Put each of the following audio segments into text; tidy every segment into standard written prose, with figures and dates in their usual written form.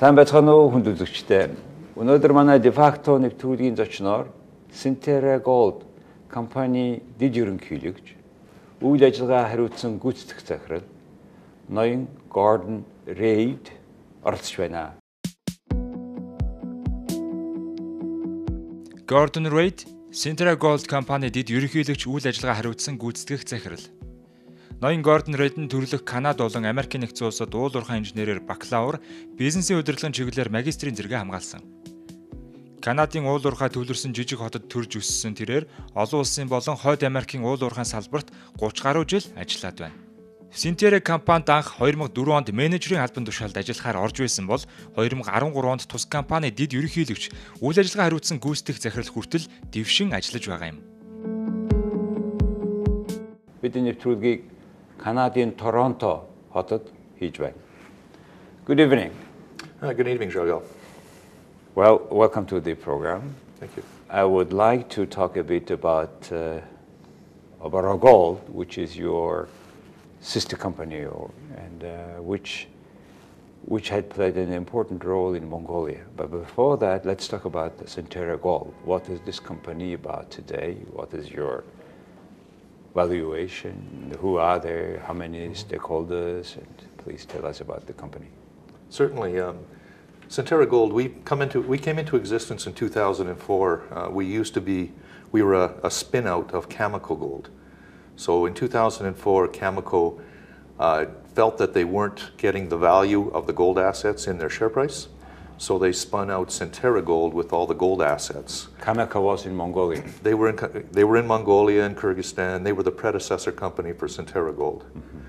Сайн байцгаана уу хүнд үзэгчдээ. Өнөөдөр манай Defacto нэвтрүүлгийн зочноор Сентерра Гоулд компанийн дэд ерөнхийлөгч, үйл ажиллагаа хариуцсан гүйцэтгэх захирал ноён Гордон Рейд оролцож байна. Гордон Рейд, Сентерра Гоулд компани дэд ерөнхийлөгч, үйл ажиллагаа хариуцсан гүйцэтгэх захирал. Ноён Гордон Рейд нь төрөлх Канада болон Америкийн нэгдсэн улсад уурхай инженерээр бакалавр, бизнесийн удирдлагын чиглэлээр магистрийн зэрэгээ хамгаалсан. Канадын уурхай төвлөрсөн жижиг хотод төрж өссөн тэрээр олон улсын болон Хойд Америкийн уурхай салбарт 30 гаруй жил ажиллаад байна. Сентерра компанид анх 2004 онд менежерийн албан тушаалд ажиллахаар орж байсан бол 2013 онд тус компани дэд ерөнхийлөгч, үйл ажиллагаа хариуцсан гүйцэтгэх захирал хүртэл дэвшин ажиллаж байгаа юм. Бидний нэвтрүүлгийг Канадын Торонто хотод хийж байна. Good evening. Good evening, Joel. Well, welcome to the program. Thank you. I would like to talk a bit about Boroo Gould, which is your sister company, which had played an important role in Mongolia. But before that, let's talk about Sentera Gould. What is this company about today? What is your valuation? Who are there? How many stakeholders? And please tell us about the company. Certainly. Sentera Gould, we came into existence in 2004. We were a spin out of Cameco Gold. So in 2004, Cameco felt that they weren't getting the value of the gold assets in their share price. So they spun out Sentera Gould with all the gold assets. Cameco was in Mongolia. They were in Mongolia and Kyrgyzstan. They were the predecessor company for Sentera Gould. Mm-hmm.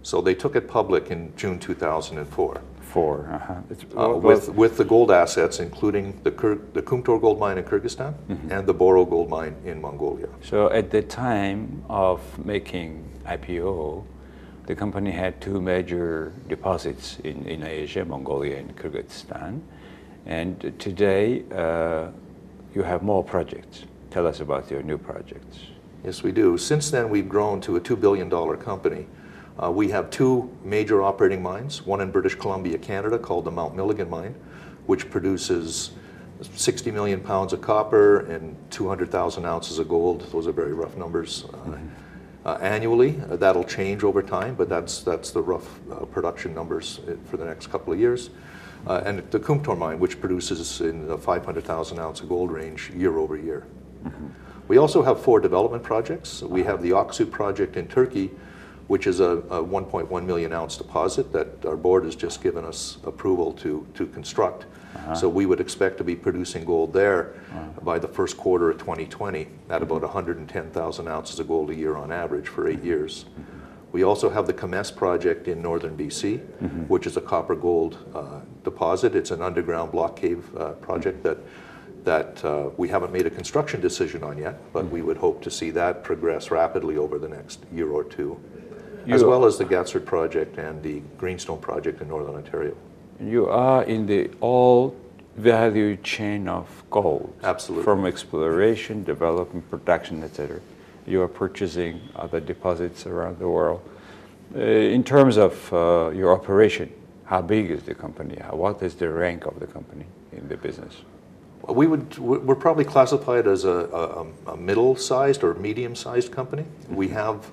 So they took it public in June 2004. With the gold assets, including the Kumtor gold mine in Kyrgyzstan mm-hmm. and the Boroo gold mine in Mongolia. So at the time of making IPO, the company had two major deposits in Asia, Mongolia and Kyrgyzstan. And today you have more projects. Tell us about your new projects. Yes, we do. Since then, we've grown to a $2 billion company. We have two major operating mines, one in British Columbia, Canada, called the Mount Milligan mine, which produces 60 million pounds of copper and 200,000 ounces of gold. Those are very rough numbers. Annually. That'll change over time, but that's the rough production numbers for the next couple of years. And the Kumtor mine, which produces in the 500,000 ounce of gold range year over year. Mm-hmm. We also have 4 development projects. We have the Aksu project in Turkey, which is a 1.1 million ounce deposit that our board has just given us approval to construct. So we would expect to be producing gold there by the first quarter of 2020 at about 110,000 ounces of gold a year on average for 8 years. We also have the Kames project in northern BC, which is a copper gold deposit. It's an underground block cave project that we haven't made a construction decision on yet, but we would hope to see that progress rapidly over the next year or two, as well as the Gatsford project and the Greenstone project in northern Ontario. You are in the all value chain of gold. Absolutely. From exploration, development, production, etc. You are purchasing other deposits around the world. In terms of your operation, how big is the company? What is the rank of the company in the business? We're probably classified as a middle-sized or medium-sized company. We have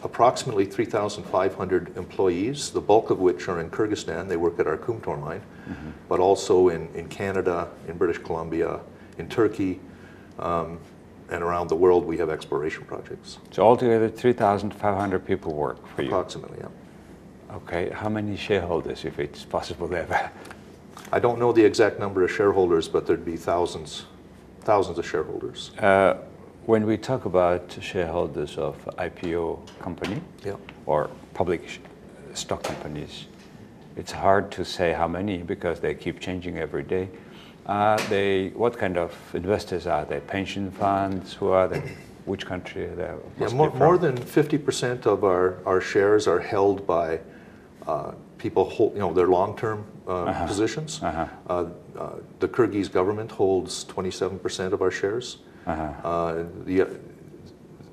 approximately 3,500 employees, the bulk of which are in Kyrgyzstan. They work at our Kumtor mine, but also in Canada, in British Columbia, in Turkey, and around the world we have exploration projects. So altogether 3,500 people work for you? Approximately, yeah. Okay, how many shareholders, if it's possible ever? I don't know the exact number of shareholders, but there'd be thousands of shareholders. When we talk about shareholders of IPO company or public stock companies, it's hard to say how many because they keep changing every day. What kind of investors are they? Pension funds? Who are they? Which country are they? More than 50% of our shares are held by people hold, their long-term positions. The Kyrgyz government holds 27% of our shares.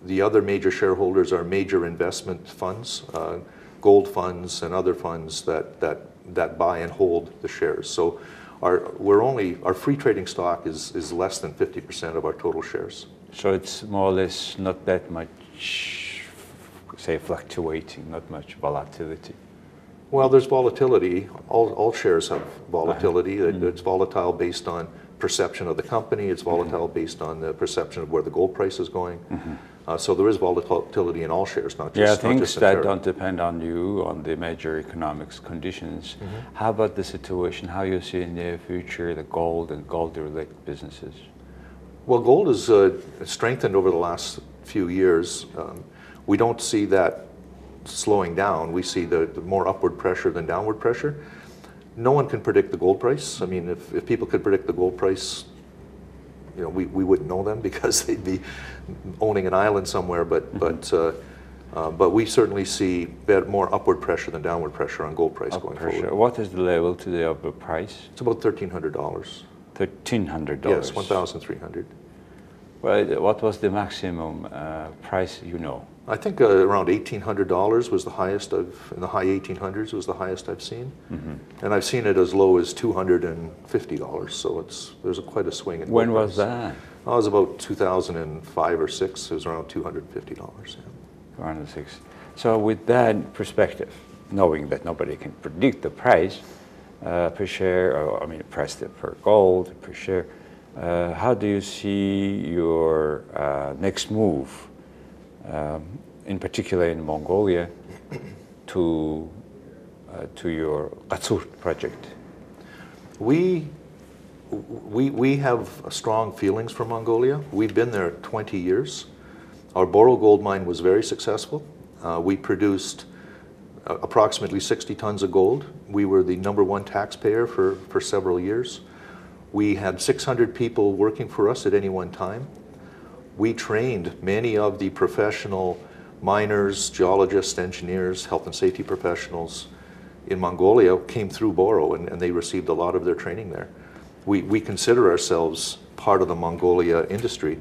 The other major shareholders are major investment funds, gold funds and other funds that that buy and hold the shares. So our free trading stock is less than 50% of our total shares. So it's more or less not that much, say, fluctuating, not much volatility. Well, there's volatility. All shares have volatility. It's volatile based on perception of the company. It's volatile based on the perception of where the gold price is going. So there is volatility in all shares, not just things Sentera. that don't depend on you, on the major economics conditions. How about the situation, how you see in the future the gold and gold-related businesses? Well, gold has strengthened over the last few years. We don't see that slowing down. We see the more upward pressure than downward pressure. No one can predict the gold price. I mean, if people could predict the gold price, you know, we wouldn't know them because they'd be owning an island somewhere. But we certainly see more upward pressure than downward pressure on gold price going forward. What is the level today of the price? It's about $1,300. $1,300. Yes, $1,300. Well, what was the maximum price, you know? I think around $1,800 was the highest in the high 1800s was the highest I've seen. And I've seen it as low as $250. So there's quite a swing in gold When was price. that? It was about 2005 or 6. It was around $250. Yeah. 406. So with that perspective, knowing that nobody can predict the price per share, or I mean price per gold per share, how do you see your next move, in particular in Mongolia, to your Gatsur project? We have strong feelings for Mongolia. We've been there 20 years. Our Boroo gold mine was very successful. We produced approximately 60 tons of gold. We were the #1 taxpayer for several years. We had 600 people working for us at any one time. We trained many of the professional miners, geologists, engineers, health and safety professionals in Mongolia came through Boroo, and they received a lot of their training there. We consider ourselves part of the Mongolia industry,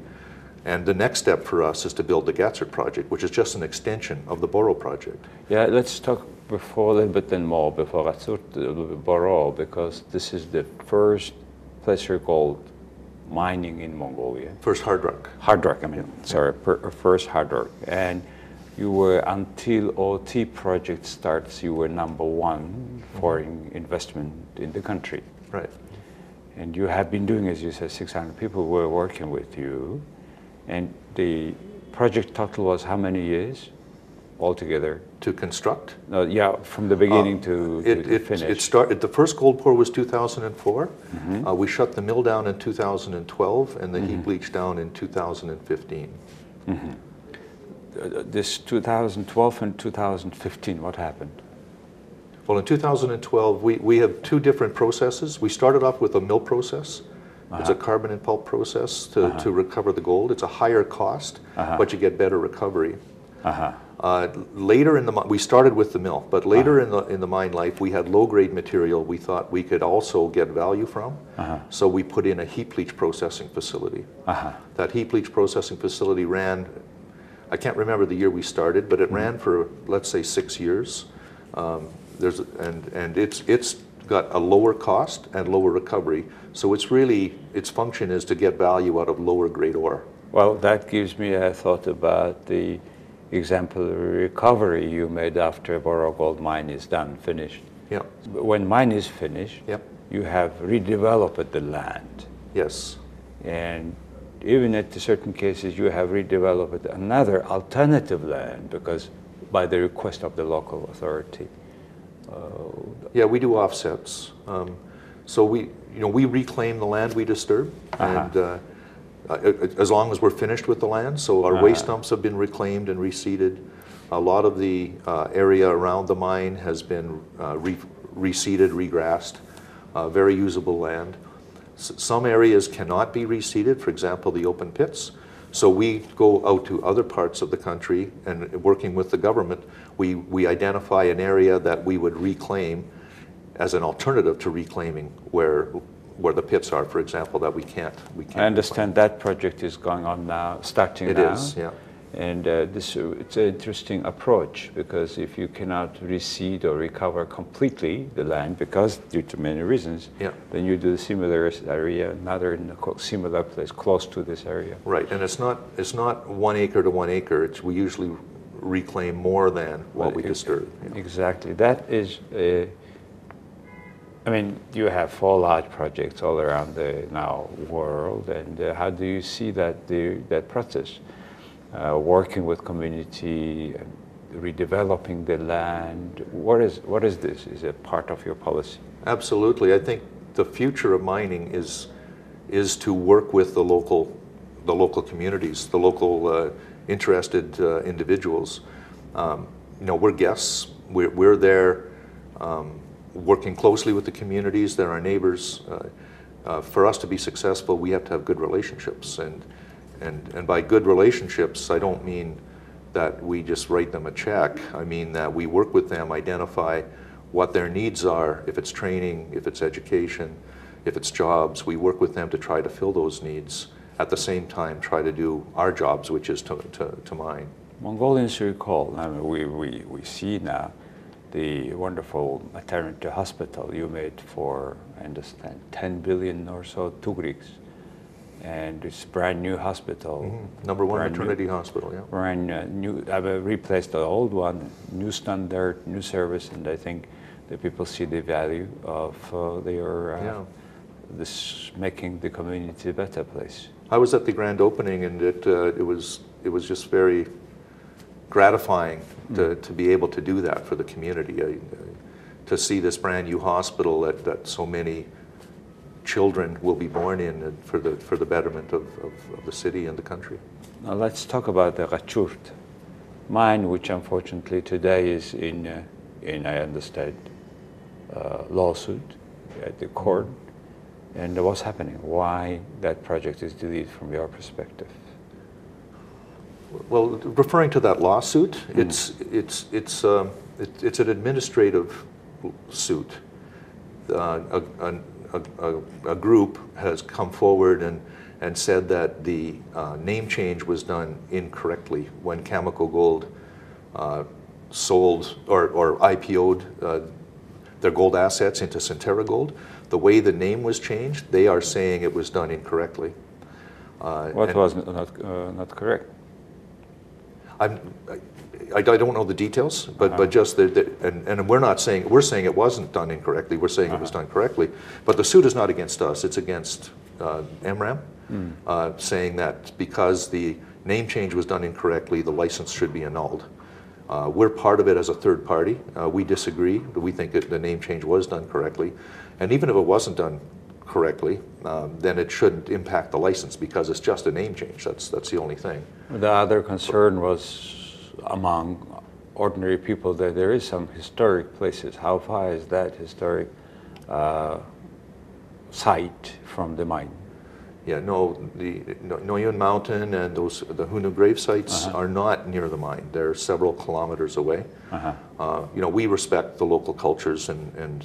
and the next step for us is to build the Gatsur project, which is just an extension of the Boroo project. Yeah, let's talk a little bit more before Gatsur, Boroo, because this is the first placer gold mining in Mongolia. First hard rock. Hard rock, first hard rock. And you were, until OT project starts, you were #1 foreign investment in the country. Right. And you have been doing, as you said, 600 people were working with you. And the project total was how many years altogether? To construct? No, yeah, from the beginning to finish. The first gold pour was 2004. We shut the mill down in 2012 and the heap leach down in 2015. This 2012 and 2015, what happened? Well, in 2012, we have two different processes. We started off with a mill process. It's a carbon and pulp process to recover the gold. It's a higher cost, but you get better recovery. Later we started with the mill, but later in the mine life, we had low-grade material we thought we could also get value from. So we put in a heap leach processing facility. That heap leach processing facility ran, I can't remember the year we started, but it ran for, let's say, 6 years. It's got a lower cost and lower recovery. So its function is to get value out of lower grade ore. Well, that gives me a thought about the exemplary recovery you made after Boroo gold mine is done, finished. Yeah. When mine is finished, you have redeveloped the land. Yes. And even at certain cases, you have redeveloped another alternative land because by the request of the local authority. Yeah, we do offsets. So we reclaim the land we disturb, and as long as we're finished with the land. So our waste dumps have been reclaimed and reseeded. A lot of the area around the mine has been reseeded, regrassed, very usable land. Some areas cannot be reseeded, for example, the open pits. So we go out to other parts of the country, and working with the government, we identify an area that we would reclaim as an alternative to reclaiming where the pits are, for example, that we can't. I understand that project is going on now, starting now. It is, yeah. And it's an interesting approach, because if you cannot reseed or recover completely the land, because due to many reasons, then you do the similar area, another in a similar place close to this area. Right, and it's not 1 acre to 1 acre. We usually reclaim more than what we disturb. Exactly. That is, I mean, you have 4 large projects all around the now world, and how do you see that process? Working with community, redeveloping the land. What is this? Is it part of your policy? Absolutely. I think the future of mining is to work with the local communities, the local interested individuals. We're guests. We're there working closely with the communities. They're our neighbors. For us to be successful, we have to have good relationships. And by good relationships, I don't mean that we just write them a check. I mean that we work with them, identify what their needs are, if it's training, if it's education, if it's jobs. We work with them to try to fill those needs. At the same time, try to do our jobs, which is to mine. Mongolians recall, I mean, we see now the wonderful maternity hospital you made for, I understand, 10 billion or so Tugriks. And it's a brand new hospital. Number 1 maternity hospital, yeah. Brand new, I've replaced the old one, new standard, new service, and I think the people see the value of this making the community a better place. I was at the grand opening, and it was just very gratifying to be able to do that for the community. To see this brand new hospital that so many children will be born in for the betterment of the city and the country. Now let's talk about the Rachurt mine, which unfortunately today is in I understand, lawsuit at the court. And what's happening? Why that project is deleted from your perspective? Well, referring to that lawsuit, it's an administrative suit. A group has come forward and said that the name change was done incorrectly when Cameco Gold sold or IPO'd their gold assets into Senterra Gould. The way the name was changed, they are saying it was done incorrectly. What was not correct? I don't know the details, but just and we're saying it wasn't done incorrectly. We're saying it was done correctly. But the suit is not against us; it's against MRAM, saying that because the name change was done incorrectly, the license should be annulled. We're part of it as a third party. We disagree. We think that the name change was done correctly, and even if it wasn't done correctly, then it shouldn't impact the license because it's just a name change. That's the only thing. The other concern was among ordinary people that there is some historic places. How far is that historic site from the mine? Yeah, no, the Noyun Mountain and the Hunu grave sites are not near the mine. They're several kilometers away. We respect the local cultures, and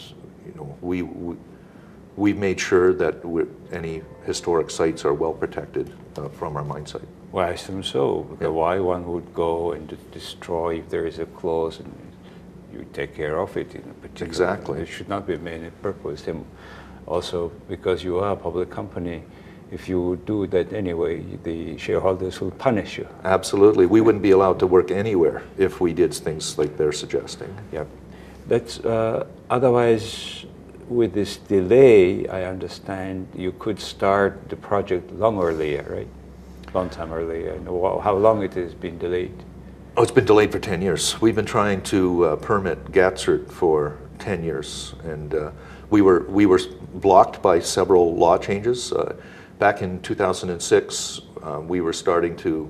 we've made sure that any historic sites are well protected from our mine site. Well, I assume so. Because why one would go and destroy if there is a clause and you take care of it in a particular. Exactly. It should not be made in purpose. And also, because you are a public company, if you do that anyway, the shareholders will punish you. Absolutely. We wouldn't be allowed to work anywhere if we did things like they're suggesting. Yeah. That's otherwise, with this delay, I understand you could start the project long earlier, right? Long time earlier. And how long it has been delayed? Oh, it's been delayed for 10 years. We've been trying to permit GATSERT for 10 years, and we were blocked by several law changes. Back in 2006, we were starting to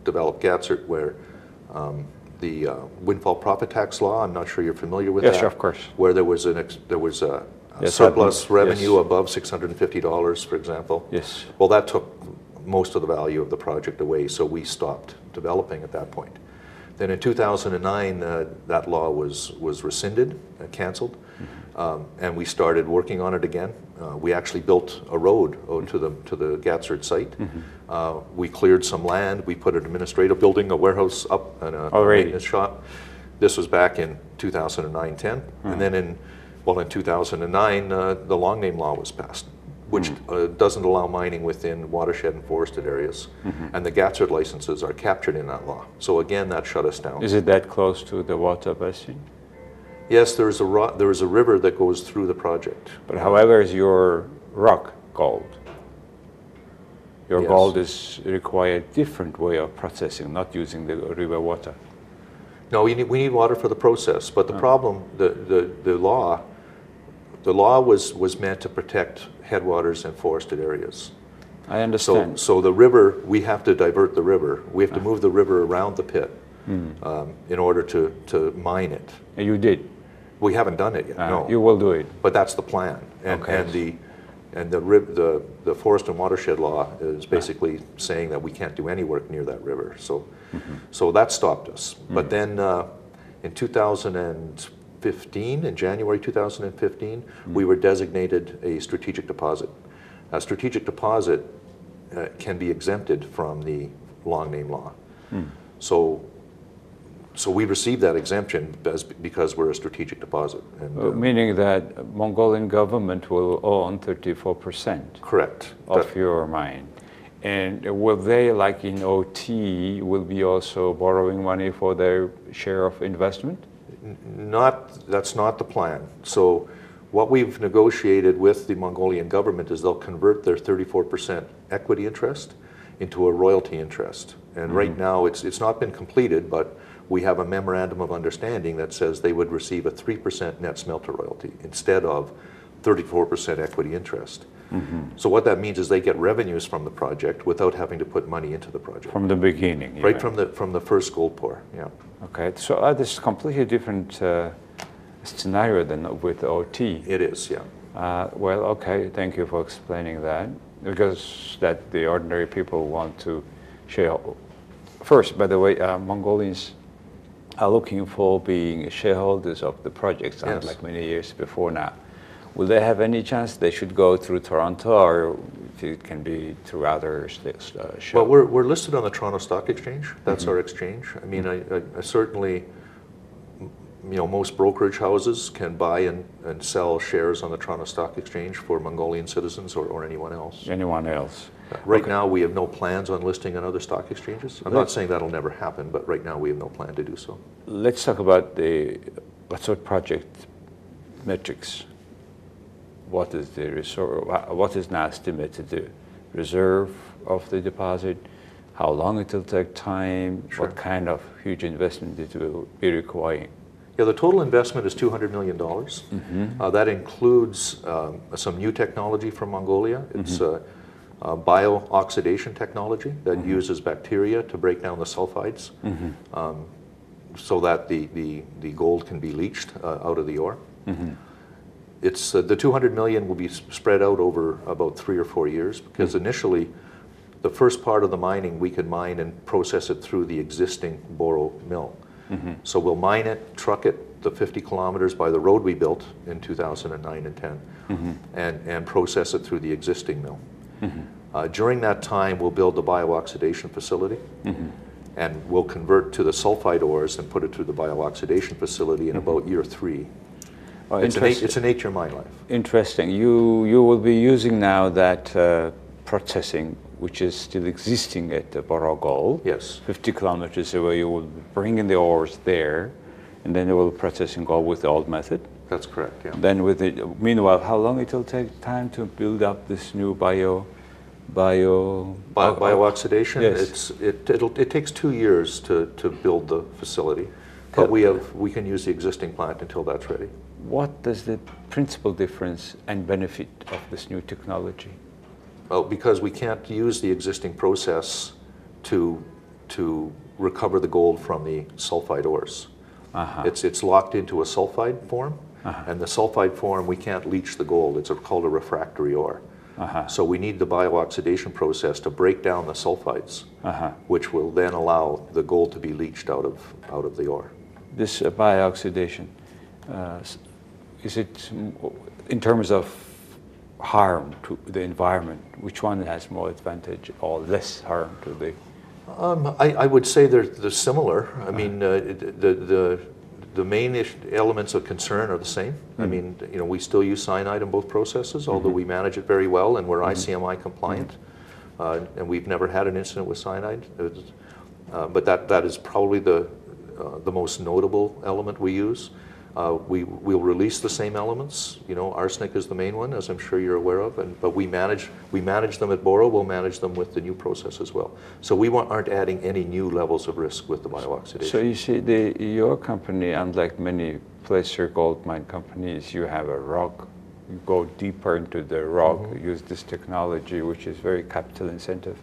develop GATSERT, where the windfall profit tax law, I'm not sure you're familiar with that. Yes, of course. Where there was a surplus revenue above $650, for example. Yes. Well, that took most of the value of the project away, so we stopped developing at that point. Then in 2009, that law was rescinded and canceled. and we started working on it again. We actually built a road to the Gatsard site. We cleared some land. We put an administrative building, a warehouse up, and a maintenance shop. This was back in 2009-10, and then in 2009, the long name law was passed, which doesn't allow mining within watershed and forested areas, and the Gatsard licenses are captured in that law. So again, that shut us down. Is it that close to the water basin? Yes, there is a river that goes through the project. But however, is your rock gold? Your gold is require different way of processing, not using the river water. No, we need water for the process. But the problem, the law was meant to protect headwaters and forested areas. I understand. So the river, we have to divert the river. We have to move the river around the pit in order to mine it. And you did. We haven't done it yet. No. You will do it. But that's the plan. And the forest and watershed law is basically saying that we can't do any work near that river. So that stopped us. But then in 2015, in January 2015, we were designated a strategic deposit. A strategic deposit can be exempted from the long name law. So we received that exemption because we're a strategic deposit. And, meaning that Mongolian government will own 34%. Correct. Of your mine. And will they, like in OT, will be also borrowing money for their share of investment? That's not the plan. So what we've negotiated with the Mongolian government is they'll convert their 34% equity interest into a royalty interest. And right now it's not been completed, but we have a memorandum of understanding that says they would receive a 3% net smelter royalty instead of 34% equity interest. So what that means is they get revenues from the project without having to put money into the project. From the beginning. Right from the first gold pour, yeah. Okay, so this is completely different scenario than with OT. It is, yeah. Well, okay, thank you for explaining that, because that the ordinary people want to share. First, by the way, Mongolians are looking for being shareholders of the projects, like many years before now. Will they have any chance they should go through Toronto, or it can be through other shows? Well, we're listed on the Toronto Stock Exchange. That's our exchange. I mean, I certainly, most brokerage houses can buy and sell shares on the Toronto Stock Exchange for Mongolian citizens or anyone else. Anyone else. Right now, we have no plans on listing on other stock exchanges. I'm not saying that'll never happen, but right now we have no plan to do so. Let's talk about what sort of project metrics. What is the resource? What is now estimated the reserve of the deposit? How long it will take time? What kind of huge investment it will be requiring? Yeah, the total investment is $200 million. That includes some new technology from Mongolia. It's bio-oxidation technology that uses bacteria to break down the sulfides so that the gold can be leached out of the ore. It's the $200 million will be spread out over about 3 or 4 years, because initially the first part of the mining we can mine and process it through the existing Boroo mill. So we'll mine it, truck it the 50 kilometers by the road we built in 2009 and 10, and process it through the existing mill. During that time, we'll build the bio-oxidation facility, and we'll convert to the sulfide ores and put it through the bio-oxidation facility in about year 3. It's an 8-year mine life. Interesting. You will be using now that processing, which is still existing at the Boroo Gould. Yes. 50 kilometers away, you will bring in the ores there, and then you will processing gold with the old method. That's correct, yeah. Then meanwhile, how long it will take time to build up this new bio-oxidation? Yes. It takes 2 years to build the facility, but we can use the existing plant until that's ready. What is the principal difference and benefit of this new technology? Well, because we can't use the existing process to recover the gold from the sulfide ores. It's locked into a sulfide form, and the sulfide form, we can't leach the gold. It's called a refractory ore. So we need the bio-oxidation process to break down the sulfides, which will then allow the gold to be leached out of the ore. This bio-oxidation, is it in terms of harm to the environment? Which one has more advantage or less harm to the? I would say they're similar. I mean, the main elements of concern are the same. I mean, we still use cyanide in both processes, although we manage it very well and we're ICMI compliant, and we've never had an incident with cyanide. But that is probably the most notable element we use. We'll release the same elements. Arsenic is the main one, as I'm sure you're aware of. But we manage them at Boroo. We'll manage them with the new process as well. So we aren't adding any new levels of risk with the biooxidation. So you see, your company, unlike many placer gold mine companies, you have a rock. You go deeper into the rock. Use this technology, which is very capital intensive.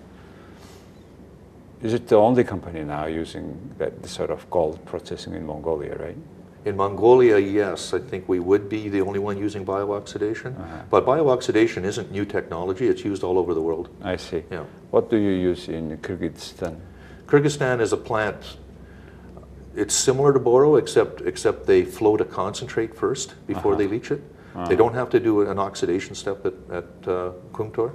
Is it the only company now using that sort of gold processing in Mongolia, right? In Mongolia, yes, I think we would be the only one using biooxidation. But biooxidation isn't new technology. It's used all over the world. I see. Yeah. What do you use in Kyrgyzstan? Kyrgyzstan is a plant. It's similar to Boroo, except they float a concentrate first before they leach it. They don't have to do an oxidation step at Kumtor,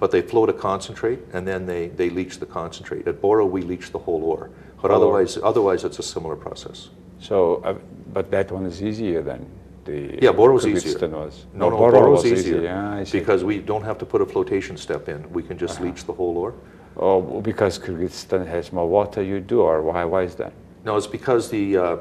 but they float a concentrate and then they leach the concentrate. At Boroo, we leach the whole ore. But otherwise, it's a similar process. So, but that one is easier than the Boroo's easier. Was. No, Boroo's easier. Yeah, because we don't have to put a flotation step in. We can just leach the whole ore. Oh, because Kyrgyzstan has more water, you do, or why is that? No, it's because the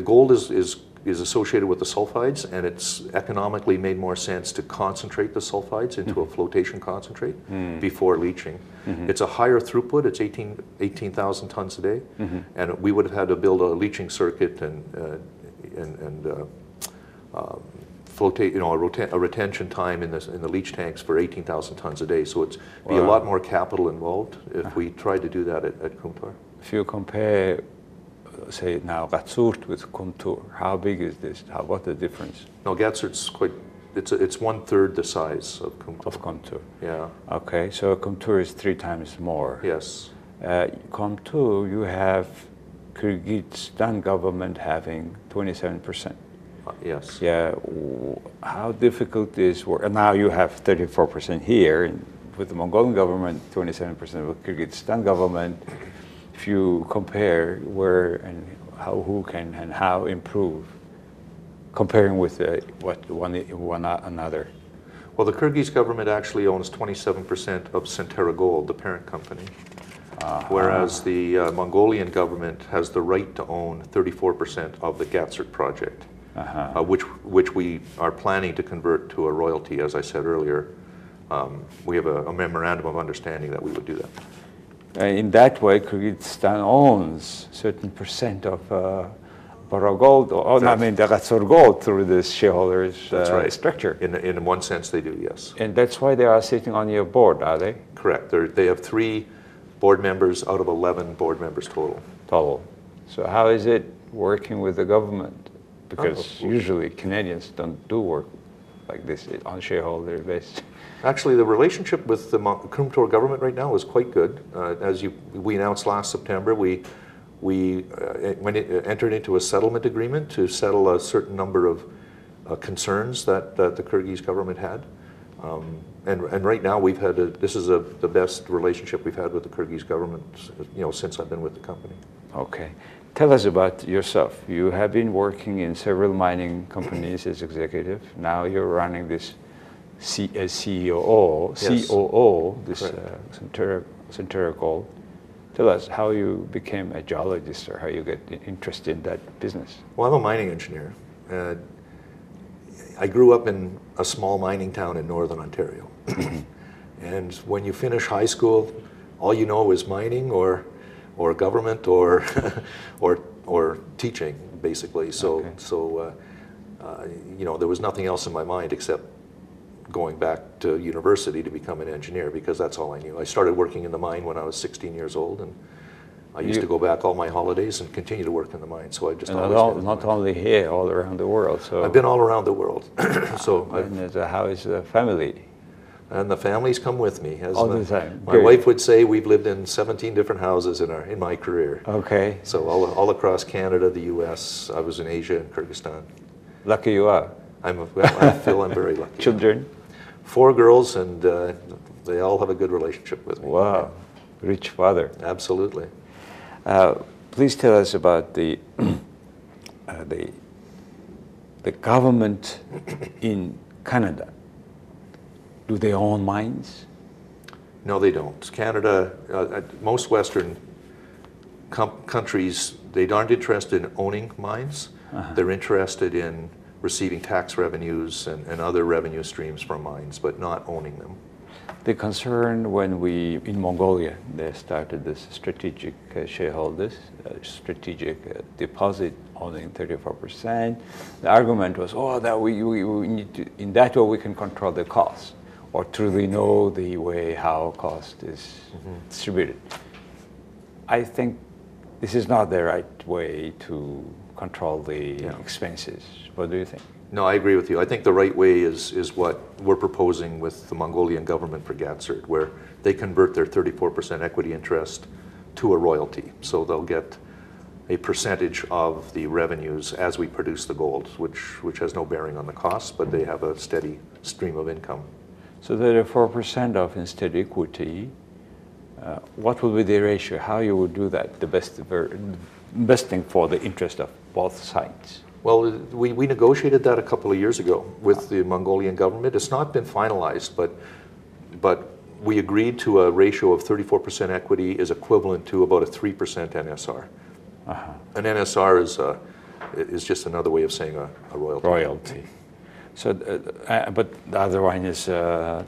gold is associated with the sulfides, and it's economically made more sense to concentrate the sulfides into a flotation concentrate before leaching. It's a higher throughput. It's 18,000 tons a day, and we would have had to build a leaching circuit and flotate, a retention time in the leach tanks for 18,000 tons a day. So it's be a lot more capital involved if we tried to do that at Kumtor. If you compare, say now Gatsurt with Kumtor, how big is this? What's the difference? No, Gatsurt's quite. It's 1/3 the size of Kumtor. Of Kumtor. Yeah. Okay, so Kumtor is 3 times more. Yes. Kumtor, you have Kyrgyzstan government having 27%. Yes. Yeah. How difficult is work? Now you have 34% here with the Mongolian government, 27% with Kyrgyzstan government. If you compare where and who can and how improve, comparing with one another. Well, the Kyrgyz government actually owns 27% of Sенterra Gould, the parent company, whereas the Mongolian government has the right to own 34% of the Gatsurt project, which we are planning to convert to a royalty, as I said earlier. We have a memorandum of understanding that we would do that. In that way, Kyrgyzstan owns certain percent of Boroo Gould, the Gatsur Gold through this shareholders structure. In one sense, they do, yes. And that's why they are sitting on your board, are they? Correct. They have 3 board members out of 11 board members total. So how is it working with the government? Because usually Canadians don't do work like this on shareholder basis. Actually, the relationship with the Kumtor government right now is quite good. As we announced last September, we entered into a settlement agreement to settle a certain number of concerns that the Kyrgyz government had. And right now we've had this is the best relationship we've had with the Kyrgyz government, since I've been with the company. Okay. Tell us about yourself. You have been working in several mining companies as executive. Now you're running this COO, this Senterra Gould. Tell us how you became a geologist or how you get interested in that business. Well, I'm a mining engineer. I grew up in a small mining town in northern Ontario. And when you finish high school, all you know is mining or government or teaching, basically. So there was nothing else in my mind except going back to university to become an engineer, because that's all I knew. I started working in the mine when I was 16 years old, and I used to go back all my holidays and continue to work in the mine. So I just not only here, all around the world. So I've been all around the world. How is the family? And the families come with me. All the time. My wife would say we've lived in 17 different houses in my career. Okay. So all across Canada, the U.S. I was in Asia and Kyrgyzstan. Lucky you are. I feel I'm very lucky. Children? 4 girls, and they all have a good relationship with me. Wow, rich father. Absolutely. Please tell us about the government in Canada. Do they own mines? No, they don't. Canada, most Western countries, they aren't interested in owning mines. They're interested in receiving tax revenues and other revenue streams from mines, but not owning them. The concern when in Mongolia, they started this strategic shareholders, strategic deposit owning 34%. The argument was, that we need to, in that way we can control the cost, or truly know the way how cost is distributed. I think this is not the right way to control the expenses. What do you think? No, I agree with you. I think the right way is what we're proposing with the Mongolian government for GATSERT, where they convert their 34% equity interest to a royalty. So they'll get a percentage of the revenues as we produce the gold, which has no bearing on the costs, but they have a steady stream of income. So 34% of instead equity, what will be the ratio? How you would do that? The best thing for the interest of both sides? Well, we negotiated that a couple of years ago with the Mongolian government. It's not been finalized, but we agreed to a ratio of 34% equity is equivalent to about a 3% NSR. An NSR is just another way of saying a royalty. Royalty. So, but the other one is the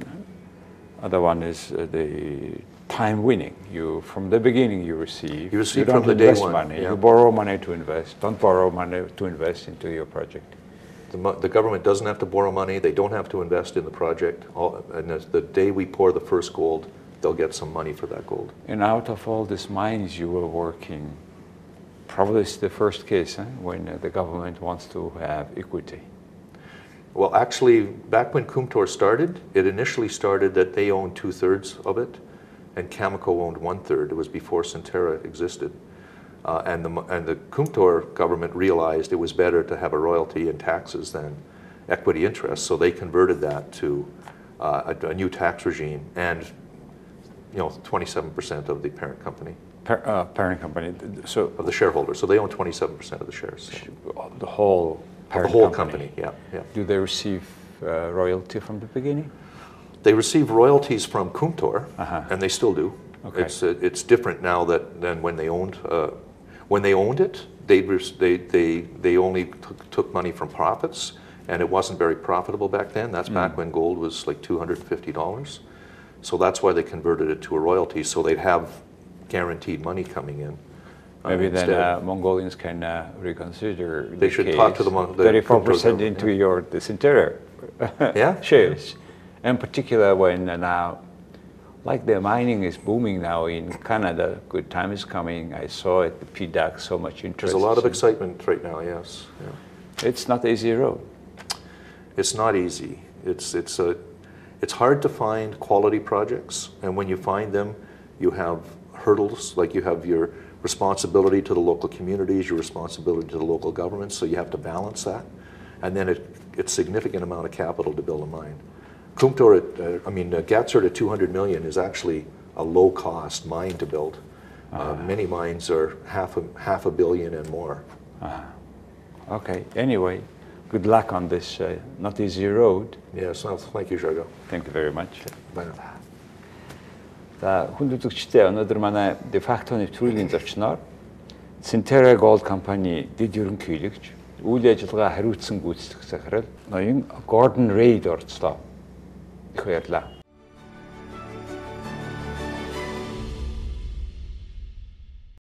time winning. From the beginning you receive. You receive don't from the day invest one. money. You borrow money to invest. Don't borrow money to invest into your project. The government doesn't have to borrow money. They don't have to invest in the project. And the day we pour the first gold, they'll get some money for that gold. And out of all these mines you were working, probably it's the first case when the government wants to have equity. Well, actually, back when Kumtor started, it initially started that they owned 2/3 of it, and Cameco owned 1/3. It was before Sentera existed. And the Kumtor government realized it was better to have a royalty and taxes than equity interest, so they converted that to a new tax regime and 27% of the parent company. Parent company, so of the shareholders. So they own 27% of the shares. The whole parent the whole company. Yeah. Do they receive royalty from the beginning? They receive royalties from Kumtor, and they still do. Okay. It's different now than when they owned. When they owned it, they only took money from profits, and it wasn't very profitable back then. That's back when gold was like $250. So that's why they converted it to a royalty, so they'd have guaranteed money coming in. Maybe then Mongolians can reconsider. They should talk to the 34% into the Sentera shares. In particular, when now, like the mining is booming now in Canada, good time is coming. I saw it, the PDAC, so much interest. There's a lot of excitement right now, yes. Yeah. It's not an easy road. It's not easy. It's hard to find quality projects, and when you find them, you have hurdles, like you have your responsibility to the local communities, your responsibility to the local governments, so you have to balance that. And then it's significant amount of capital to build a mine. Kumtor, GATSERT at 200 million is actually a low-cost mine to build. Many mines are half a billion and more. Okay, anyway, good luck on this not easy road. Yes, thank you, Jargo. Thank you very much. Bye now. За хүн үзэгчдээ өнөөдөр манай Defacto нэвтрүүлгийн зочноор Сентерра Гоулд компани дэд ерөнхийлөгч, үйл ажиллагаа хариуцсан гүйцэтгэх захирал ноён Гордон Рейд орцлоо. Их баярлалаа.